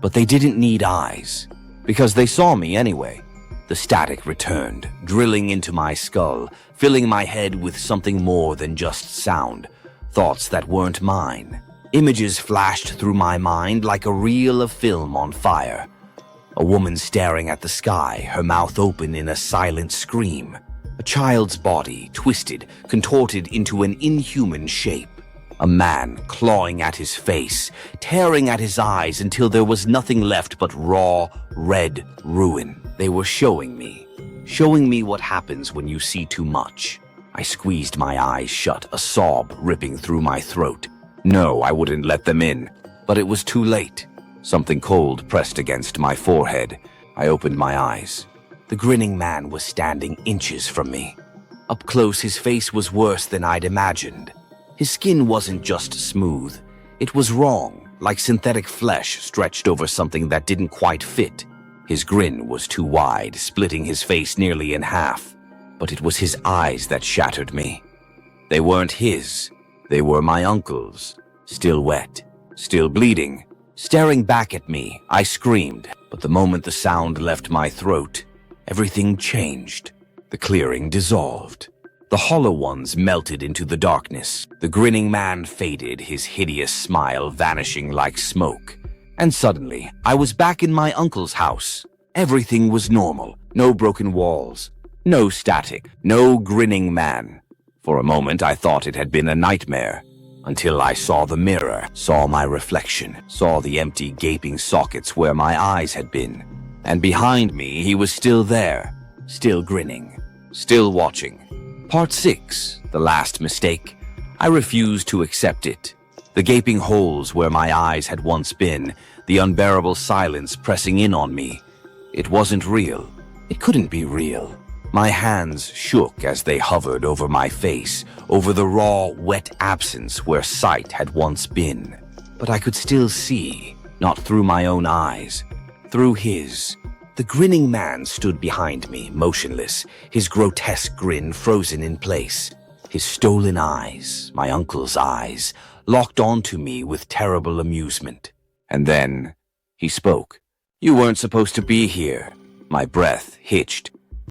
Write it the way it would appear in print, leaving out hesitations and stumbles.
But they didn't need eyes, because they saw me anyway. The static returned, drilling into my skull, filling my head with something more than just sound, thoughts that weren't mine. Images flashed through my mind like a reel of film on fire. A woman staring at the sky, her mouth open in a silent scream. A child's body, twisted, contorted into an inhuman shape. A man clawing at his face, tearing at his eyes until there was nothing left but raw, red ruin. They were showing me what happens when you see too much. I squeezed my eyes shut, a sob ripping through my throat. No, I wouldn't let them in, but it was too late. Something cold pressed against my forehead. I opened my eyes. The grinning man was standing inches from me. Up close, his face was worse than I'd imagined. His skin wasn't just smooth. It was wrong, like synthetic flesh stretched over something that didn't quite fit. His grin was too wide, splitting his face nearly in half. But it was his eyes that shattered me. They weren't his. They were my uncle's. Still wet, still bleeding. Staring back at me, I screamed. But the moment the sound left my throat, everything changed. The clearing dissolved. The hollow ones melted into the darkness. The grinning man faded, his hideous smile vanishing like smoke. And suddenly, I was back in my uncle's house. Everything was normal. No broken walls. No static. No grinning man. For a moment, I thought it had been a nightmare. Until I saw the mirror, saw my reflection, saw the empty, gaping sockets where my eyes had been. And behind me, he was still there. Still grinning. Still watching. Part 6, the last mistake. I refused to accept it. The gaping holes where my eyes had once been, the unbearable silence pressing in on me. It wasn't real. It couldn't be real. My hands shook as they hovered over my face, over the raw, wet absence where sight had once been. But I could still see, not through my own eyes, through his. The grinning man stood behind me, motionless, his grotesque grin frozen in place. His stolen eyes, my uncle's eyes, locked onto me with terrible amusement. And then he spoke. "You weren't supposed to be here." My breath hitched.